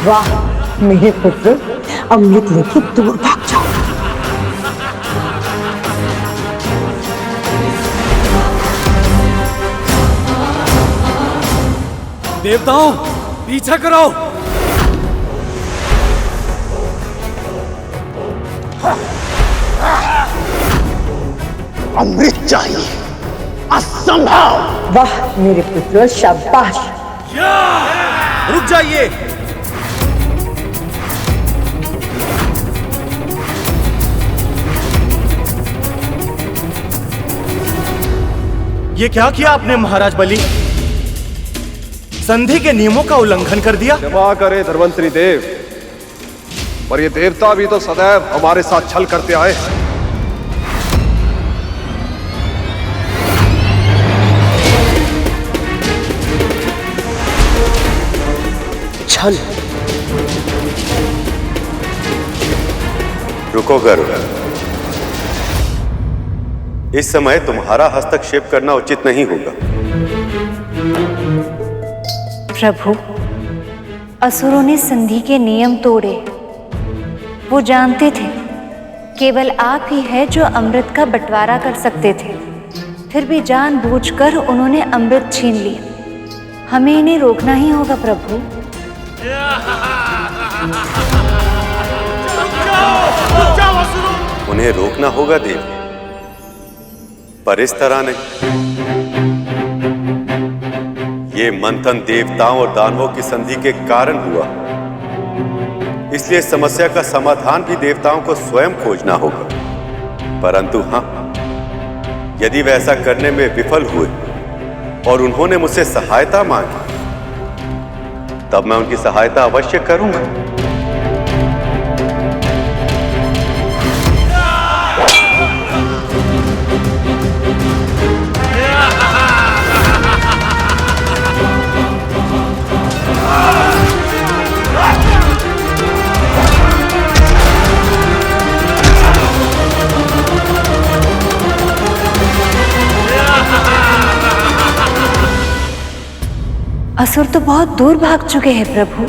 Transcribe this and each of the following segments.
वाह मेरे पुत्र, अमृत लेके दूर भाग जाओ। देवताओं, पीछा करो। अमृत चाहिए, असंभव। वाह मेरे पुत्र, शाबाश। रुक जाइए। ये क्या किया आपने महाराज बलि? संधि के नियमों का उल्लंघन कर दिया। क्षमा करे धर्मंत्री देव, पर ये देवता भी तो सदैव हमारे साथ छल करते आए हैं। छल? रुको गरुड़, इस समय तुम्हारा हस्तक्षेप करना उचित नहीं होगा। प्रभु, असुरों ने संधि के नियम तोड़े। वो जानते थे केवल आप ही है जो अमृत का बंटवारा कर सकते थे, फिर भी जानबूझकर उन्होंने अमृत छीन लिया। हमें इन्हें रोकना ही होगा प्रभु। उन्हें रोकना होगा देव, पर इस तरह नहीं। ये मंथन देवताओं और दानवों की संधि के कारण हुआ, इसलिए समस्या का समाधान भी देवताओं को स्वयं खोजना होगा। परंतु हाँ, यदि वे ऐसा करने में विफल हुए और उन्होंने मुझसे सहायता मांगी, तब मैं उनकी सहायता अवश्य करूंगा। असुर तो बहुत दूर भाग चुके हैं प्रभु।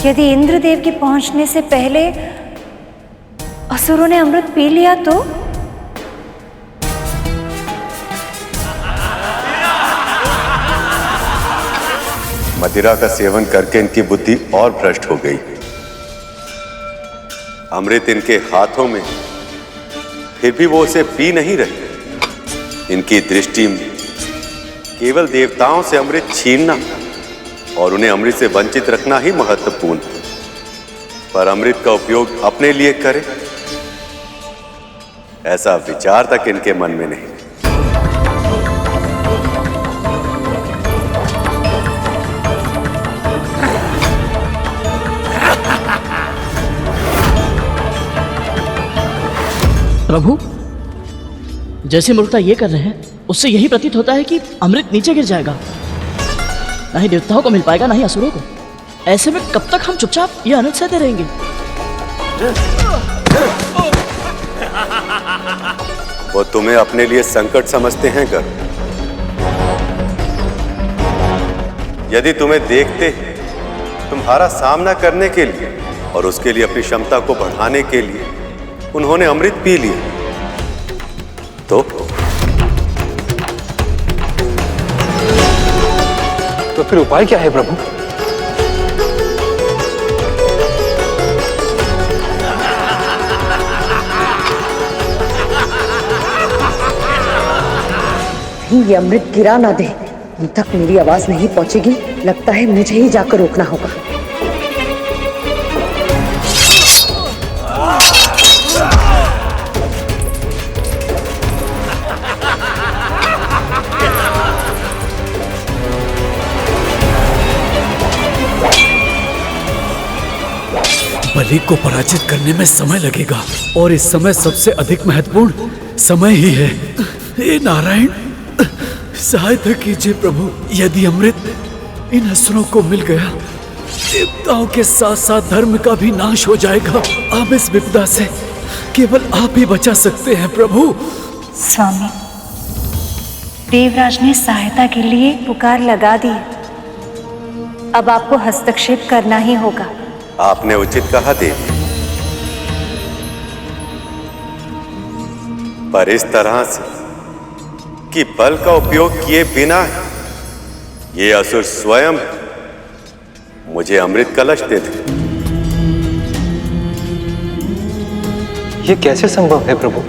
यदि इंद्रदेव के पहुंचने से पहले असुरों ने अमृत पी लिया तो? मदिरा का सेवन करके इनकी बुद्धि और भ्रष्ट हो गई। अमृत इनके हाथों में, फिर भी वो उसे पी नहीं रहे। इनकी दृष्टि में केवल देवताओं से अमृत छीनना और उन्हें अमृत से वंचित रखना ही महत्वपूर्ण, पर अमृत का उपयोग अपने लिए करें, ऐसा विचार तक इनके मन में नहीं। प्रभु, जैसे मूर्खता ये कर रहे हैं, उससे यही प्रतीत होता है कि अमृत नीचे गिर जाएगा। ना ही देवताओं को मिल पाएगा, ना ही असुरों को। ऐसे में कब तक हम चुपचाप ये अनर्थ सहते रहेंगे? वो तुम्हें अपने लिए संकट समझते हैं गरुड़। यदि तुम्हें देखते तुम्हारा सामना करने के लिए और उसके लिए अपनी क्षमता को बढ़ाने के लिए उन्होंने अमृत पी लिया, तो फिर उपाय क्या है प्रभु? ये अमृत गिरा ना दे। उन तक मेरी आवाज नहीं पहुंचेगी। लगता है मुझे ही जाकर रोकना होगा। बलि को पराजित करने में समय लगेगा, और इस समय सबसे अधिक महत्वपूर्ण समय ही है। हे नारायण, सहायता कीजिए प्रभु। यदि अमृत इन असुरों को मिल गया, देवताओं के साथ साथ धर्म का भी नाश हो जाएगा। अब इस विपदा से केवल आप ही बचा सकते हैं प्रभु। स्वामी, देवराज ने सहायता के लिए पुकार लगा दी, अब आपको हस्तक्षेप करना ही होगा। आपने उचित कहा देवी, पर इस तरह से कि बल का उपयोग किए बिना ही ये असुर स्वयं मुझे अमृत कलश दे दे। ये कैसे संभव है प्रभु?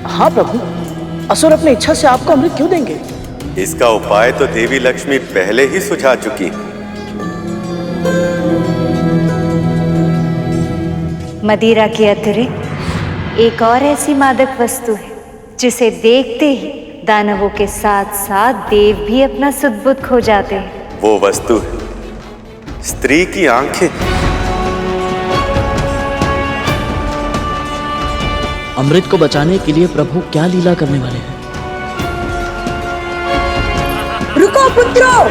हाँ प्रभु, असुर अपनी इच्छा से आपको अमृत क्यों देंगे? इसका उपाय तो देवी लक्ष्मी पहले ही सुझा चुकी हैं। मदिरा के अतिरिक्त एक और ऐसी मादक वस्तु है जिसे देखते ही दानवों के साथ साथ देव भी अपना सुध-बुध खो जाते हैं। वो वस्तु है स्त्री की आंखें। अमृत को बचाने के लिए प्रभु क्या लीला करने वाले हैं? रुको पुत्रों!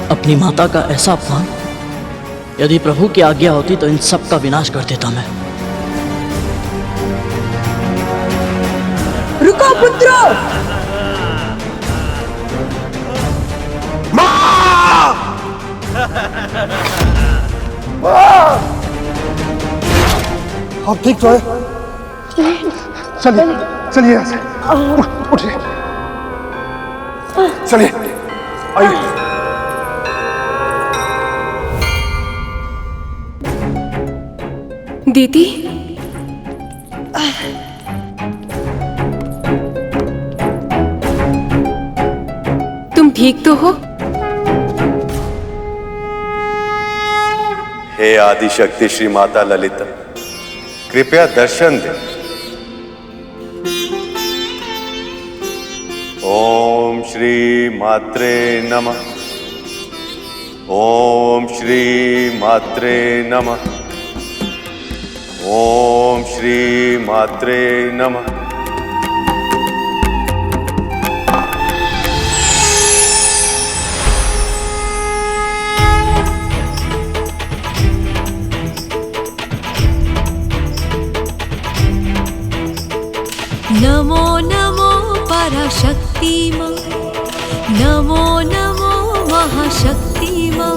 अपनी माता का ऐसा अपमान! यदि प्रभु की आज्ञा होती तो इन सब का विनाश कर देता मैं। रुको पुत्रों! आप ठीक तो है? चलिए चलिए यहाँ से उठिए, चलिए आइए। दीदी, तुम ठीक तो हो? हे आदिशक्ति श्री माता ललिता, कृपया दर्शन दे। ओम श्री मात्रे नमः। ओम श्री मात्रे नमः। ओम श्री मात्रे नमः। नमो नमो पराशक्ति मां, नमो नमो महाशक्ति मां,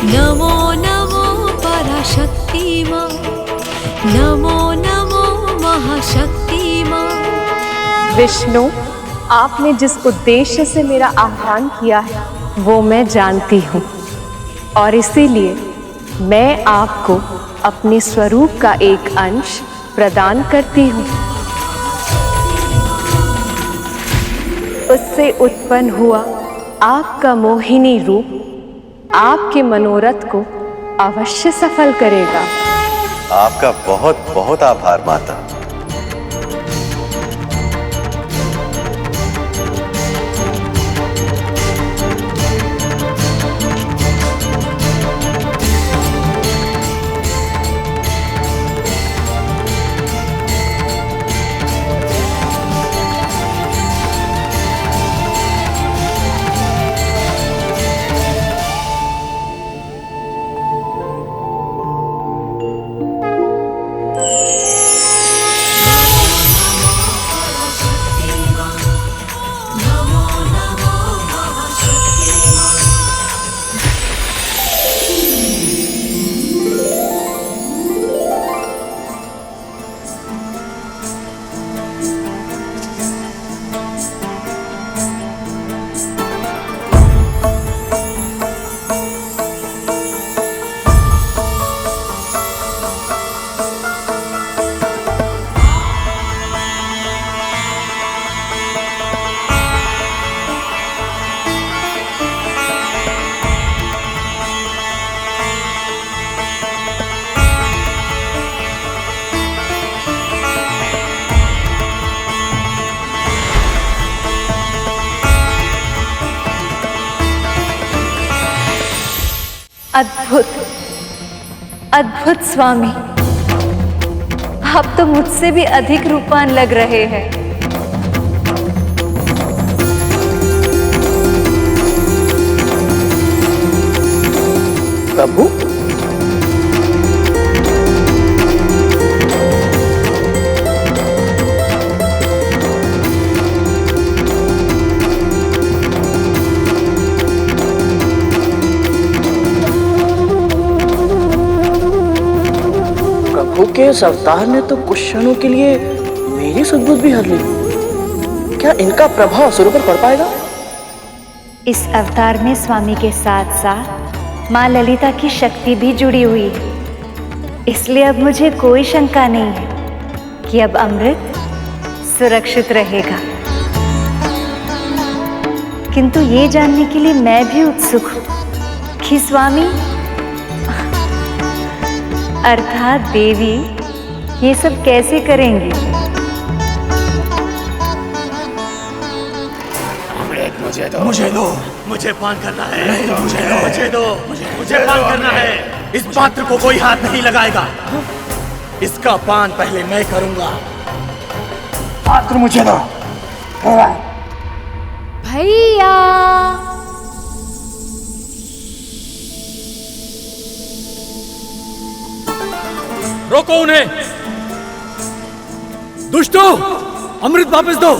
नमो नमो पराशक्ति मां, नमो नमो महाशक्ति मां। विष्णु, आपने जिस उद्देश्य से मेरा आह्वान किया है वो मैं जानती हूँ, और इसीलिए मैं आपको अपने स्वरूप का एक अंश प्रदान करती हूँ। उससे उत्पन्न हुआ आपका मोहिनी रूप आपके मनोरथ को अवश्य सफल करेगा। आपका बहुत बहुत आभार माता। अद्भुत, अद्भुत स्वामी, आप तो मुझसे भी अधिक रूपवान लग रहे हैं। प्रभु, प्रभु के इस अवतार ने तो कुछ क्षणों के लिए मेरी सुध-बुध भी हर ली। क्या इनका प्रभाव असुरों पर पड़ पाएगा? इस अवतार में स्वामी के साथ साथ माँ ललिता की शक्ति भी जुड़ी हुई है, इसलिए अब मुझे कोई शंका नहीं है कि अब अमृत सुरक्षित रहेगा। किंतु ये जानने के लिए मैं भी उत्सुक हूँ कि स्वामी अर्थात देवी ये सब कैसे करेंगी। मुझे दो, मुझे पान करना है। मुझे दो, मुझे पान करना है। इस पात्र को कोई हाथ नहीं लगाएगा, इसका पान पहले मैं करूंगा। पात्र मुझे दो। भैया रोको उन्हें। दुष्टों, अमृत वापस दो।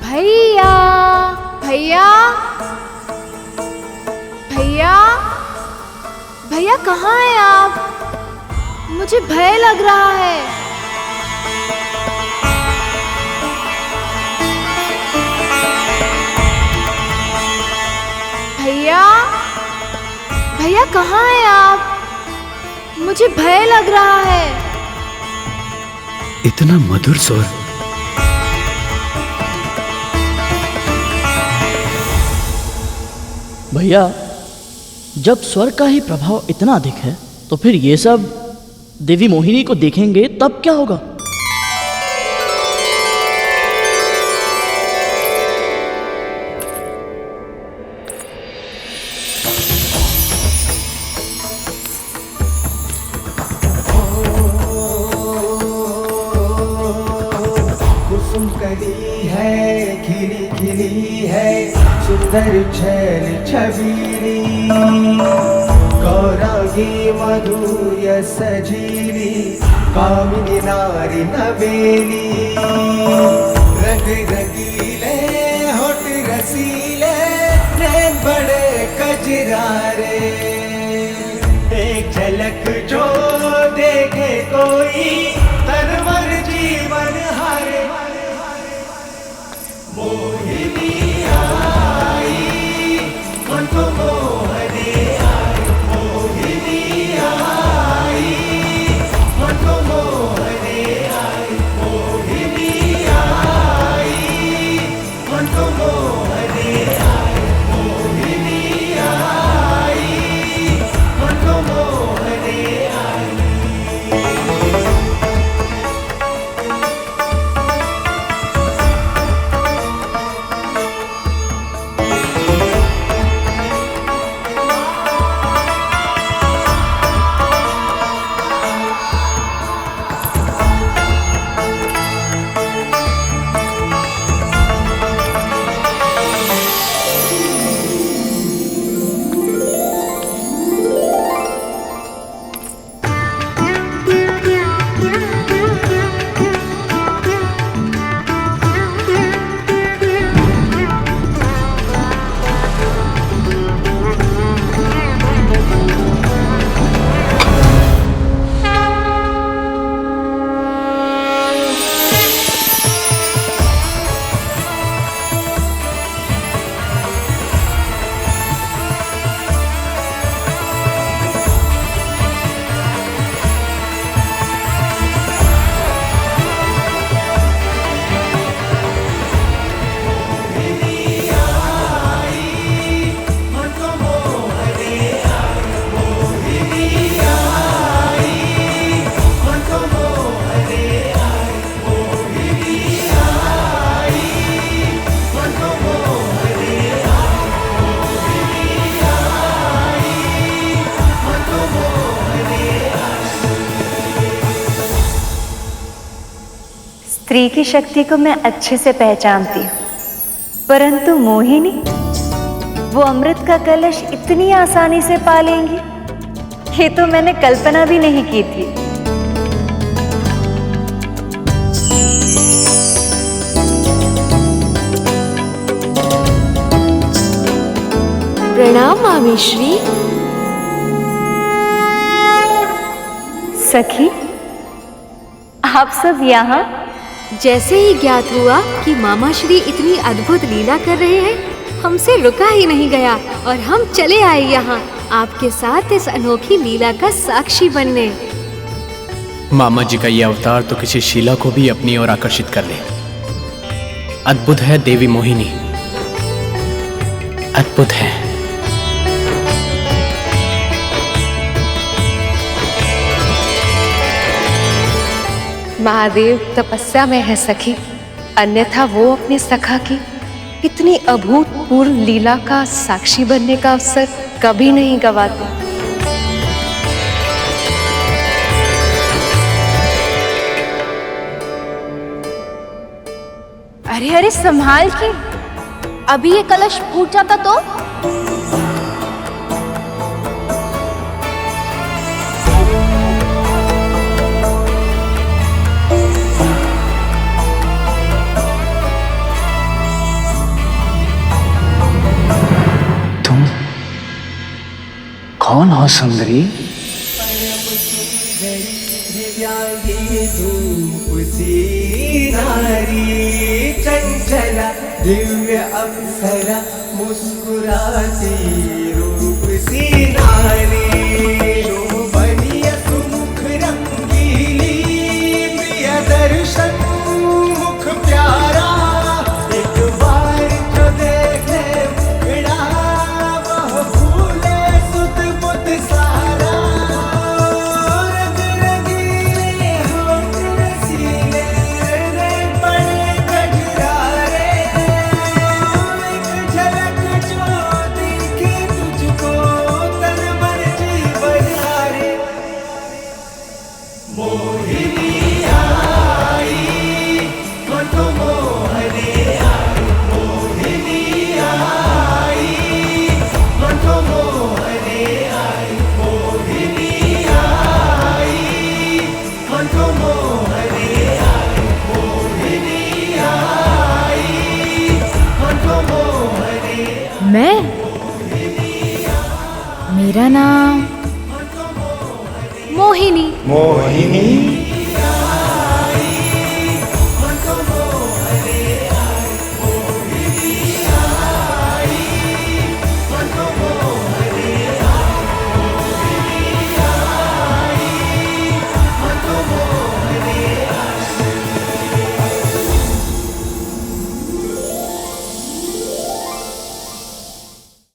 भैया भैया भैया भैया कहाँ हैं आप? मुझे भय लग रहा है। भैया भैया कहाँ हैं आप? मुझे भय लग रहा है। इतना मधुर स्वर। भैया, जब स्वर का ही प्रभाव इतना अधिक है तो फिर ये सब देवी मोहिनी को देखेंगे तब क्या होगा? कुसुम कली है, खिली खिली है, सुंदर छैल छबीली, गौरांगी मधुर्य सजीली, कामिनी नारी नवेली, रंग रंगीले होठ रसीले, नैन बड़े कजरारे, एक झलक जो देखे कोई तनवर जीवन हारे। मोहिनी आई मन को मोहने आई, मोहिनी आई मन को मोहने आई, मोहिनी आई मन को मोहने आई, मोहिनी आई मन को मोहने आई। स्त्री की शक्ति को मैं अच्छे से पहचानती हूँ, परंतु मोहिनी वो अमृत का कलश इतनी आसानी से पा लेंगी, ये तो मैंने कल्पना भी नहीं की थी। प्रणाम मामी श्री। सखी, आप सब यहाँ? जैसे ही ज्ञात हुआ कि मामा श्री इतनी अद्भुत लीला कर रहे हैं, हमसे रुका ही नहीं गया और हम चले आए यहाँ आपके साथ इस अनोखी लीला का साक्षी बनने। मामा जी का ये अवतार तो किसी शीला को भी अपनी ओर आकर्षित कर ले। अद्भुत है देवी मोहिनी, अद्भुत है। महादेव तपस्या में है सखी, अन्यथा वो अपने सखा की इतनी अभूतपूर्व लीला का साक्षी बनने का अवसर कभी नहीं गवाते। अरे अरे संभाल के, अभी ये कलश फूट जाता तो। कौन हो सुंदरी? चंचला दिव्य अप्सरा मुस्कुराती रूप सी नारी, शोभनीय सुमुख रंगीली प्रिय दर्शन मुख प्यारा, एक बार जो देखे मुखड़ा वह भूले सुध बुध सारा, रंग रंगीले होठ रसीले रे बड़े गजरारे, एक झलक जो दिखे तुझको तन मन जीवन हारे, मोहिनी आई मन को मोहने आई, मोहिनी आई मन को मोहने आई, मोहिनी आई मन को मोहने आई, मोहिनी आई मन को मोहने। मैं? मेरा नाम मोहिनी। मोहिनी